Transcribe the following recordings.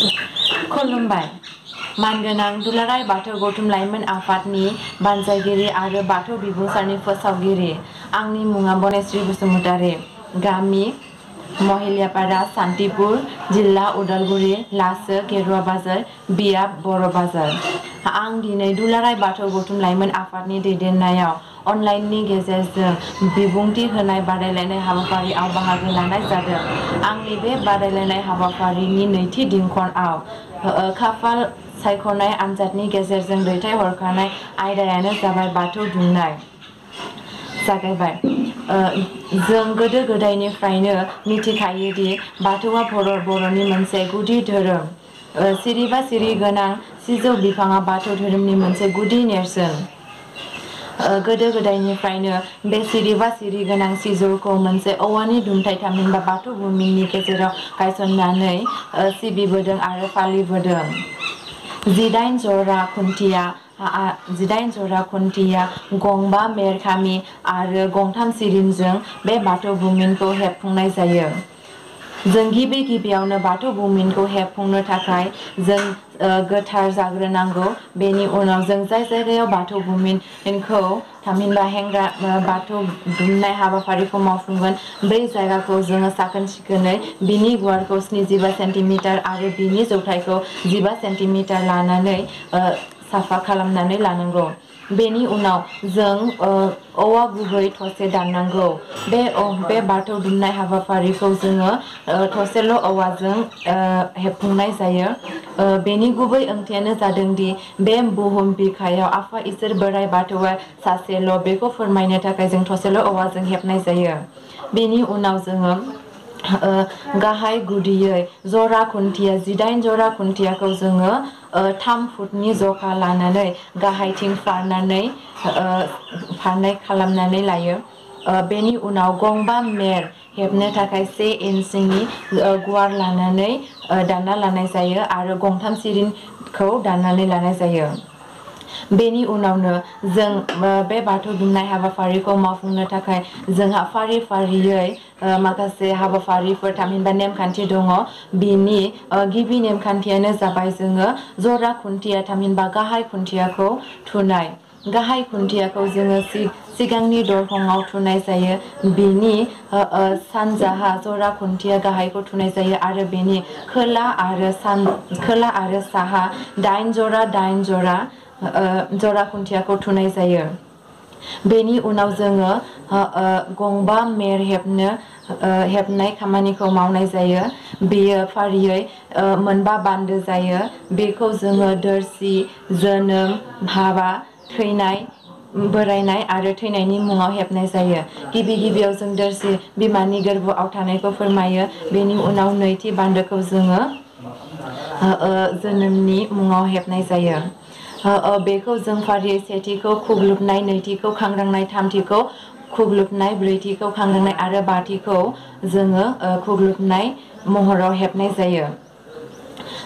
खुलुमबाय। मानगोनां दुलाराय बाथौ गौथुम लाइमोन आफादनि बानजायगिरि आरो बाथौ बिबुंसारनि फोसावगिरि। आंनि मुङा बनस्रि बसुमतारी। गामि महिलियापारा, सान्तिपुर, जिल्ला उदालगुरि, लासो, गेरुवा बाजार, बियाब, बर' बाजार। आं दिनै दुलाराय बाथौ गौथुम लाइमोन आफादनि दैदेननायाव अनलाइननि गेजेरजों बिबुंथि होनाय बादायलायनाय हाबाफारियाव बाहागो लानाय जादों। आंनि बे बादायलायनाय हाबाफारिनि नैथि दिनखनाव खाफाल सायख'नाय आनजादनि गेजेरजों दैथायहरखानाय आयदायानो जाबाय बाथौ दुमनाय। जागायबाय। जों गोदो गोदायनिफ्रायनो मिथिखायोदि बाथौआ बर'नि मोनसे गुदि धोरोम। सिरिबा सिरि गोनां सिजौ बिफाङा बाथौ धोरोमनि मोनसे गुदि नेरसोन। गोदो गोदायनिफ्रायनो बे सिरिबा सिरि गोनां सिजौखौ मोनसे औवानि दुमथाय थामहिनबा बाथौ बुमिननि गेजेराव गायसननानै सिबिबोदों आरो फालिबोदों। 18 जरा खुन्थिया, गंबा मेरखामि आरो गंथाम सिरिनजों बे बाथौ बुमिनखौ हेबफुंनाय जायो। जों गिबियावनो बाथौ बुमिनखौ हेबफुंनो थाखाय जों गोथार जाग्रोनांगौ। बेनि उनाव जों जाय जायगायाव बाथौ बुमिनखौ थामहिनबा हेंग्रा बाथौ दुमनाय हाबाफारिखौ मावफुंगोन बै जायगाखौ जोङो साखोन सिखोनै बिनि गुवारखौ 75 सेन्टिमिटार आरो बिनि जौथायखौ 15 सेन्टिमिटार लानानै साफा खालामनानै लानांगौ। बेनि उनाव जों औवा गुबै थसे दाननांगौ। बे बाथौ दुमनाय हाबाफारिखौ जोङो थसेल' औवाजों हेबफुंनाय जायो। बेनि गुबै ओंथियानो जादोंदि बे बुहुम बिखायाव आफा इसोर बोराइ बाथौआ सासेल' बेखौ फोरमायनो थाखाय जों थसेल' औवाजों हेबनाय जायो। बेनि उनाव जोङो गाहाय गुदियै जरा खुन्थिया 18 जरा खुन्थियाखौ जोङो 3 फुटनि जखा लानानै गाहायथिं फारनै खालामनानै लायो। बेनि उनाव गंबा मेर हेबनो थाखाय 1 इन्सिनि गुवार लानानै दानना लानाय जायो आरो गंथाम सिरिनखौ दाननानै लानाय जायो। बेनि उनावनो जों बे बाथौ दुमनाय हाबाफारिखौ मावफुंनो थाखाय जोंहा फारि फारियै माखासे हाबाफारिफोर थामहिनबा नेमखान्थि दङ। बिनि गिबि नेमखान्थियानो जाबाय जोङो जरा खुन्थिया थामहिनबा गाहाय खुन्थियाखौ थुनाय। गाहाय खुन्थियाखौ जोङो सिगांनि दरखंआव थुनाय जायो। बिनि सानजाहा जरा खुन्थिया गाहायखौ थुनाय जायो आरो बेनि खोला आरो साहा 8 जरा खुन्थियाखौ थुनाय जायो। बेनि उनाव जोङो गंबा मेर हेबनाय खामानिखौ मावनाय जायो। बेयो फारियै मोनबा बान्दो जायो। बेखौ जोङो दोरसि, जोनोम, हाबा, थैनाय, बोरायनाय आरो थैनायनि मुङाव हेबनाय जायो। गिबियाव जों दोरसि बिमानि गोरबोआव थानायखौ फोरमायो। बेनि उनाव नैथि बान्दोखौ जोङो जोनोमनि मुङाव हेबनाय जायो। बेखौ जों फारियै सेथिखौ खुग्लुबनाय, नैथिखौ खांग्रांनाय, थामथिखौ खुग्लुबनाय, ब्रैथिखौ खांग्रांनाय आरो बाथिखौ जोङो खुग्लुबनाय महराव हेबनाय जायो।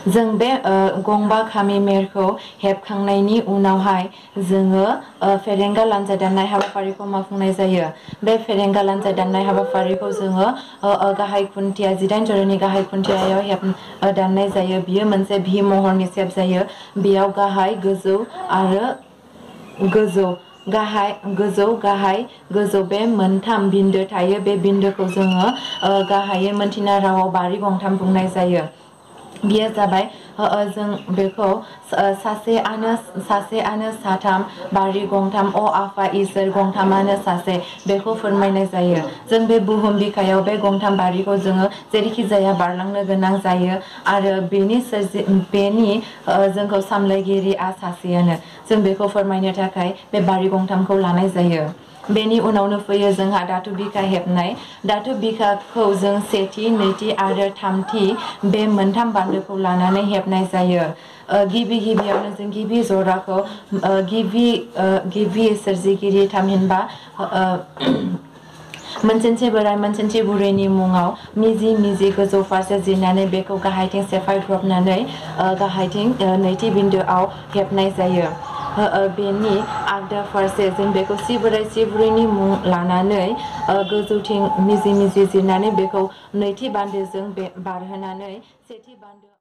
जों बे गंबा खामि मेरखौ हेबखांनायनि उनावहाय जोङो फेरेंगा लानजाय दाननाय हाबाफारिखौ मावफुंनाय जायो। बे फेरेंगा लानजाय दाननाय हाबाफारिखौ जोङो गाहाय खुन्थिया 18 जरानि गाहाय खुन्थियायाव दाननाय जायो। बियो मोनसे भि महरनि सेप जायो। बेयाव गाहाय गोजौ आरो गोजौ बे मोनथाम बिन्दो थायो। बे बिन्दोखौ जोङो गाहायै मोनथिना रावाव बारि गंथाम बुंनाय जायो। बेयो जाबाय जों बेखौ सासेआनो साथाम, बारि गंथाम, आफा इसोर गंथामानो सासे बेखौ फोरमायनाय जायो। जों बे बुहुम बिखायाव बे गंथाम बारिखौ जोङो जेरैखि जाया बारलांनो गोनां जायो आरो बेनि जोंखौ सामलायगिरिया सासेयानो। जों बेखौ फोरमायनो थाखाय बे बारि गंथामखौ लानाय जायो। बेनि उनावनो फैयो जोंहा दाथु बिखा हेबनाय। दाथु बिखाखौ जों सेथि, नैथि आरो थामथि बे मोनथाम बान्दोखौ लानानै हेबनाय जायो। गिबियावनो जों गिबि जराखौ गिबि सोरजिगिरि थामहिनबा मोनसेन्थि बोराइ मोनसेन्थि बुरैनि मुङाव मिजि गोजौ फारसे जिरनानै बेखौ गाहायथिं सेफायब्रबनानै गाहायथिं नैथि बिन्दोआव हेबनाय जायो। बेनि आगदा फारसे जों बेखौ सि बोराइ सि बुरैनि मुं लानानै गोजौथिं मिजि जिरनानै बेखौ नैथि बान्दोजों बारहोनानै सेथि बान्दो